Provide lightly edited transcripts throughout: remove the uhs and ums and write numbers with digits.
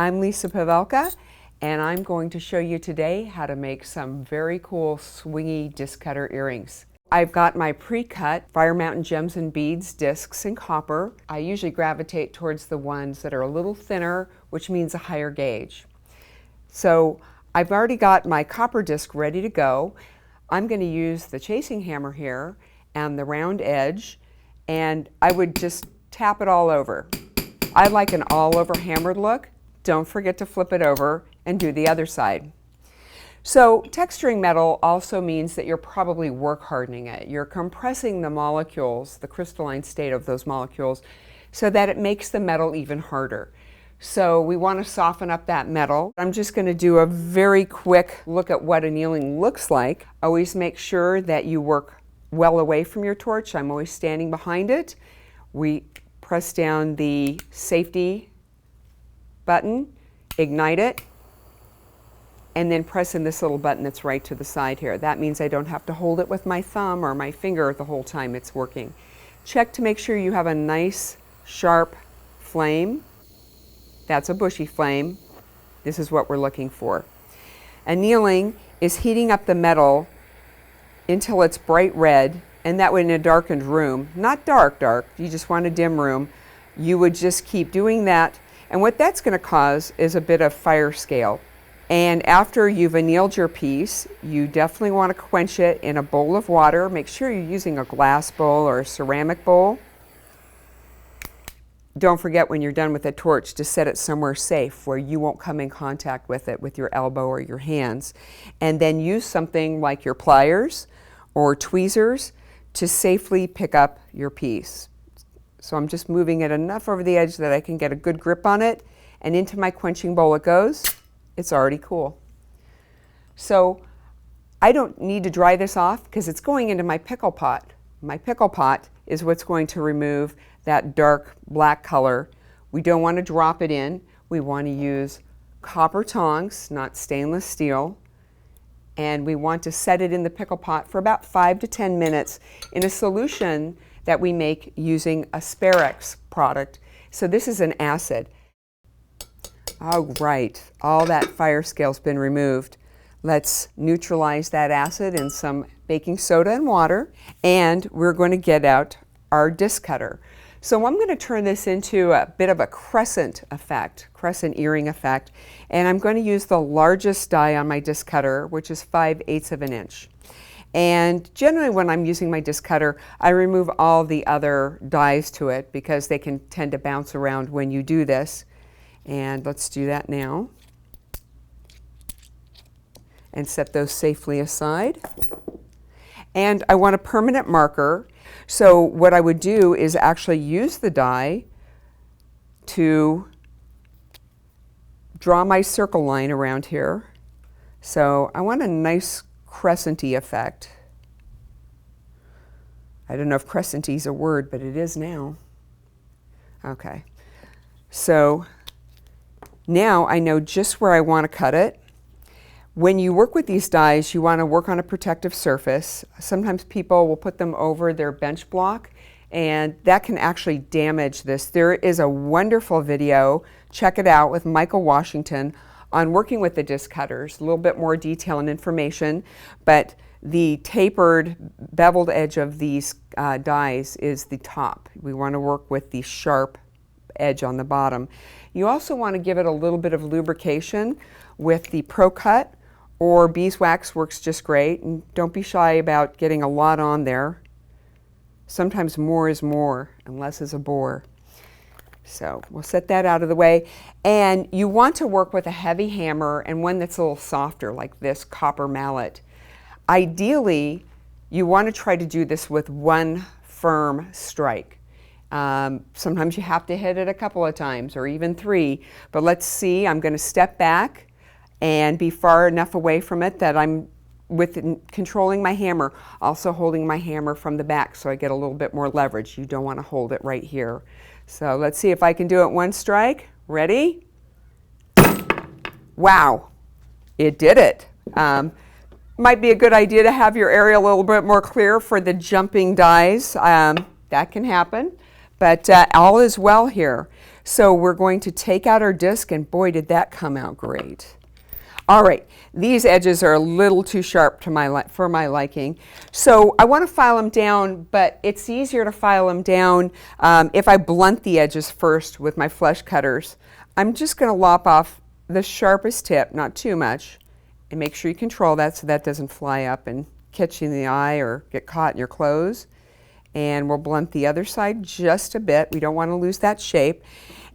I'm Lisa Pavelka, and I'm going to show you today how to make some very cool swingy disc cutter earrings. I've got my pre-cut Fire Mountain Gems and Beads discs in copper. I usually gravitate towards the ones that are a little thinner, which means a higher gauge. So I've already got my copper disc ready to go. I'm going to use the chasing hammer here and the round edge, and I would just tap it all over. I like an all-over hammered look. Don't forget to flip it over and do the other side. So texturing metal also means that you're probably work hardening it. You're compressing the molecules, the crystalline state of those molecules, so that it makes the metal even harder. So we want to soften up that metal. I'm just going to do a very quick look at what annealing looks like. Always make sure that you work well away from your torch. I'm always standing behind it. We press down the safety button, ignite it, and then press in this little button that's right to the side here. That means I don't have to hold it with my thumb or my finger the whole time it's working. Check to make sure you have a nice sharp flame. That's a bushy flame. This is what we're looking for. Annealing is heating up the metal until it's bright red, and that way in a darkened room, not dark, you just want a dim room, you would just keep doing that. And what that's going to cause is a bit of fire scale. And after you've annealed your piece, you definitely want to quench it in a bowl of water. Make sure you're using a glass bowl or a ceramic bowl. Don't forget when you're done with the torch to set it somewhere safe where you won't come in contact with it with your elbow or your hands. And then use something like your pliers or tweezers to safely pick up your piece. So I'm just moving it enough over the edge that I can get a good grip on it, and into my quenching bowl it goes. It's already cool. So I don't need to dry this off because it's going into my pickle pot. My pickle pot is what's going to remove that dark black color. We don't want to drop it in. We want to use copper tongs, not stainless steel. And we want to set it in the pickle pot for about 5 to 10 minutes in a solution that we make using a Sparex product. So this is an acid. All right, all that fire scale's been removed. Let's neutralize that acid in some baking soda and water, and we're going to get out our disc cutter. So I'm going to turn this into a bit of a crescent effect, crescent earring effect, and I'm going to use the largest die on my disc cutter, which is 5/8 of an inch. And generally when I'm using my disc cutter, I remove all the other dies to it because they can tend to bounce around when you do this. And let's do that now. And set those safely aside. And I want a permanent marker. So what I would do is actually use the die to draw my circle line around here. So I want a nice crescent-y effect. I don't know if crescent-y is a word, but it is now. Okay. So now I know just where I want to cut it. When you work with these dies, you want to work on a protective surface. Sometimes people will put them over their bench block, and that can actually damage this. There is a wonderful video, check it out, with Michael Washington on working with the disc cutters, a little bit more detail and information, but the tapered, beveled edge of these dies is the top. We want to work with the sharp edge on the bottom. You also want to give it a little bit of lubrication with the Pro Cut, or beeswax works just great, and don't be shy about getting a lot on there. Sometimes more is more and less is a bore. So we'll set that out of the way. And you want to work with a heavy hammer and one that's a little softer, like this copper mallet. Ideally, you want to try to do this with one firm strike. Sometimes you have to hit it a couple of times or even 3. But let's see, I'm going to step back and be far enough away from it that I'm controlling my hammer, also holding my hammer from the back so I get a little bit more leverage. You don't want to hold it right here. So let's see if I can do it one strike. Ready? Wow, it did it. Might be a good idea to have your area a little bit more clear for the jumping dies. That can happen. But all is well here. So we're going to take out our disc, and boy, did that come out great. All right, these edges are a little too sharp to for my liking. So I want to file them down, but it's easier to file them down if I blunt the edges first with my flesh cutters. I'm just going to lop off the sharpest tip, not too much, and make sure you control that so that doesn't fly up and catch you in the eye or get caught in your clothes. And we'll blunt the other side just a bit. We don't want to lose that shape.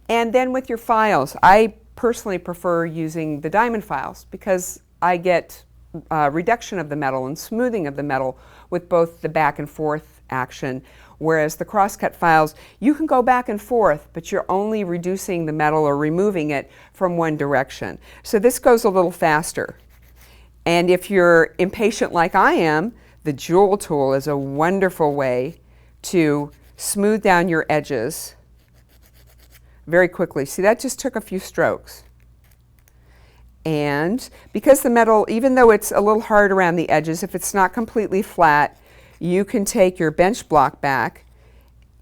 And then with your files, I personally prefer using the diamond files because I get reduction of the metal and smoothing of the metal with both the back and forth action, whereas the crosscut files, you can go back and forth, but you're only reducing the metal or removing it from one direction. So this goes a little faster. And if you're impatient like I am, the jewel tool is a wonderful way to smooth down your edges very quickly. See, that just took a few strokes. And because the metal, even though it's a little hard around the edges, if it's not completely flat, you can take your bench block back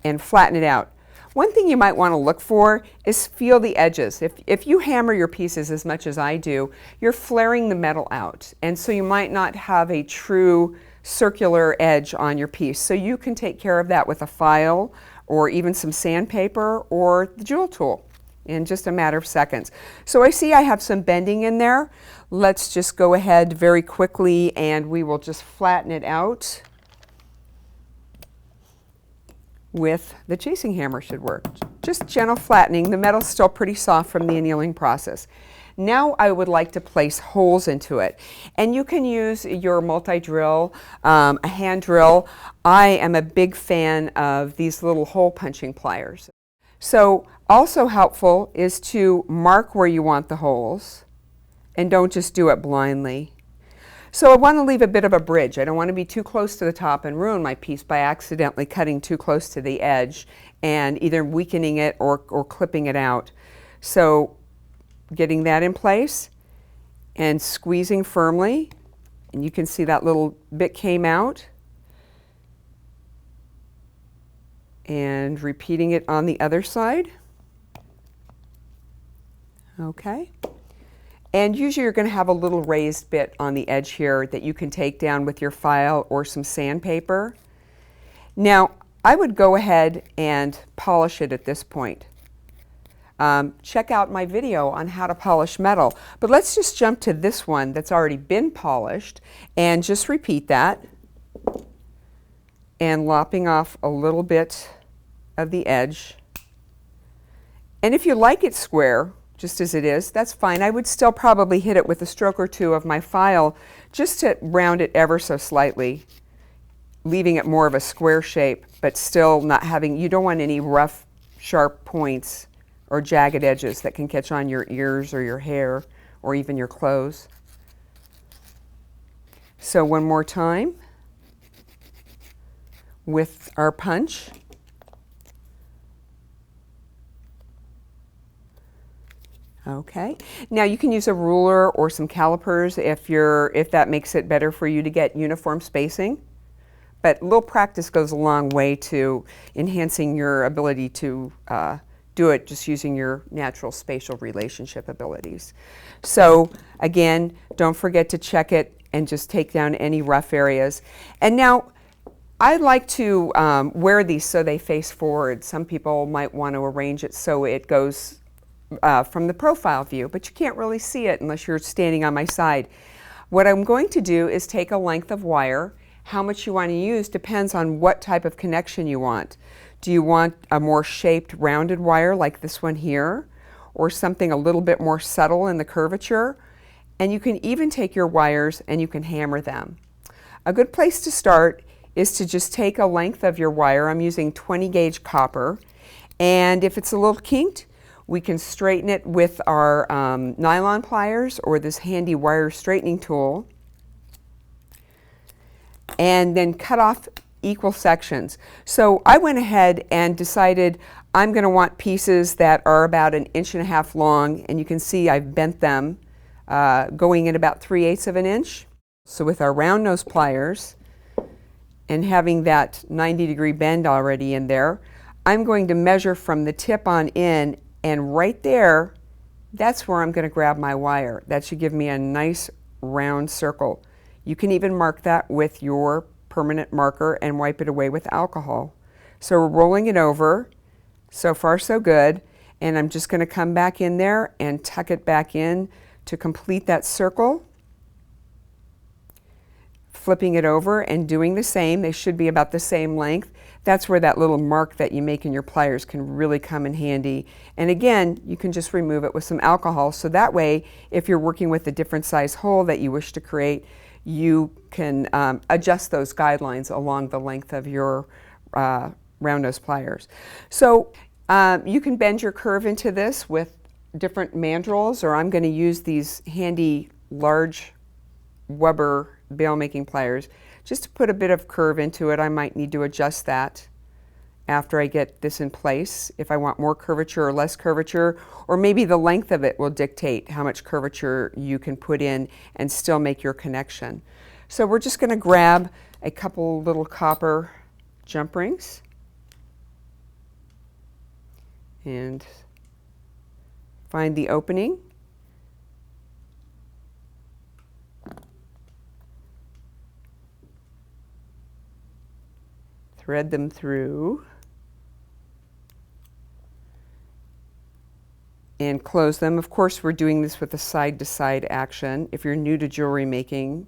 and flatten it out. One thing you might want to look for is feel the edges. If you hammer your pieces as much as I do, you're flaring the metal out. And so you might not have a true circular edge on your piece. So you can take care of that with a file or even some sandpaper or the jewel tool in just a matter of seconds. So I see I have some bending in there. Let's just go ahead very quickly and we will just flatten it out with the chasing hammer should work. Just gentle flattening. The metal's still pretty soft from the annealing process. Now I would like to place holes into it. And you can use your multi-drill, a hand drill. I am a big fan of these little hole punching pliers. So also helpful is to mark where you want the holes and don't just do it blindly. So I want to leave a bit of a bridge. I don't want to be too close to the top and ruin my piece by accidentally cutting too close to the edge and either weakening it or clipping it out. So getting that in place and squeezing firmly, and you can see that little bit came out, and repeating it on the other side. Okay. And usually you're going to have a little raised bit on the edge here that you can take down with your file or some sandpaper. Now, I would go ahead and polish it at this point. Check out my video on how to polish metal. But let's just jump to this one that's already been polished and just repeat that. And lopping off a little bit of the edge. And if you like it square, just as it is, that's fine. I would still probably hit it with a stroke or two of my file just to round it ever so slightly, leaving it more of a square shape, but still not having, you don't want any rough, sharp points or jagged edges that can catch on your ears or your hair or even your clothes. So one more time with our punch. Okay, now you can use a ruler or some calipers if that makes it better for you to get uniform spacing. But a little practice goes a long way to enhancing your ability to do it just using your natural spatial relationship abilities. So again, don't forget to check it and just take down any rough areas. And now I like to wear these so they face forward. Some people might want to arrange it so it goes from the profile view, but you can't really see it unless you're standing on my side. What I'm going to do is take a length of wire. How much you want to use depends on what type of connection you want. Do you want a more shaped, rounded wire like this one here, or something a little bit more subtle in the curvature? And you can even take your wires and you can hammer them. A good place to start is to just take a length of your wire. I'm using 20 gauge copper, and if it's a little kinked, we can straighten it with our nylon pliers or this handy wire straightening tool, and then cut off equal sections. So I went ahead and decided I'm going to want pieces that are about 1.5 inches long, and you can see I've bent them going in about 3/8 of an inch. So with our round nose pliers and having that 90-degree bend already in there, I'm going to measure from the tip on in, and right there, that's where I'm going to grab my wire. That should give me a nice round circle. You can even mark that with your permanent marker and wipe it away with alcohol. So we're rolling it over. So far so good. And I'm just going to come back in there and tuck it back in to complete that circle. Flipping it over and doing the same. They should be about the same length. That's where that little mark that you make in your pliers can really come in handy. And again, you can just remove it with some alcohol, so that way, if you're working with a different size hole that you wish to create, you can adjust those guidelines along the length of your round nose pliers. So you can bend your curve into this with different mandrels, or I'm going to use these handy large Weber bail making pliers just to put a bit of curve into it. I might need to adjust that after I get this in place if I want more curvature or less curvature, or maybe the length of it will dictate how much curvature you can put in and still make your connection. So we're just going to grab a couple little copper jump rings and find the opening. Thread them through and close them. Of course, we're doing this with a side-to-side action. If you're new to jewelry making,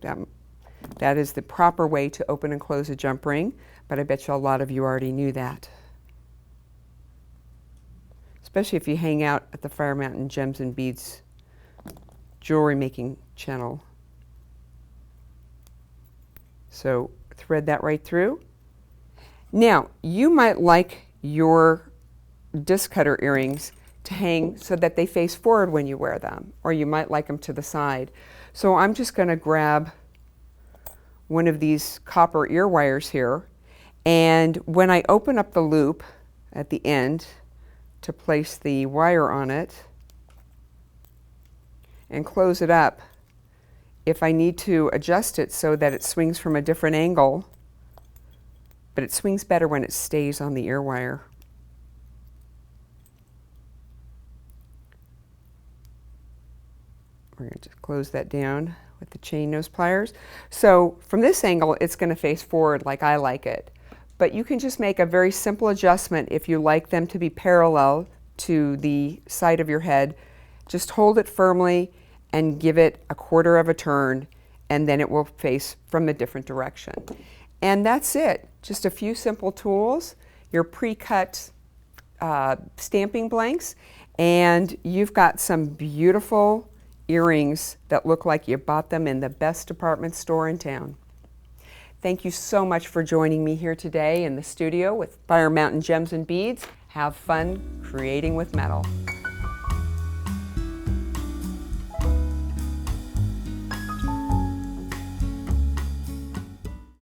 that is the proper way to open and close a jump ring, but I bet you a lot of you already knew that. Especially if you hang out at the Fire Mountain Gems and Beads jewelry making channel. So thread that right through. Now, you might like your disc cutter earrings to hang so that they face forward when you wear them, or you might like them to the side. So I'm just going to grab one of these copper ear wires here, and when I open up the loop at the end to place the wire on it and close it up, if I need to adjust it so that it swings from a different angle, but it swings better when it stays on the ear wire. We're going to just close that down with the chain nose pliers. So from this angle, it's going to face forward like I like it. But you can just make a very simple adjustment if you like them to be parallel to the side of your head. Just hold it firmly and give it a quarter of a turn, and then it will face from a different direction. And that's it. Just a few simple tools, your pre-cut stamping blanks, and you've got some beautiful earrings that look like you bought them in the best department store in town. Thank you so much for joining me here today in the studio with Fire Mountain Gems and Beads. Have fun creating with metal.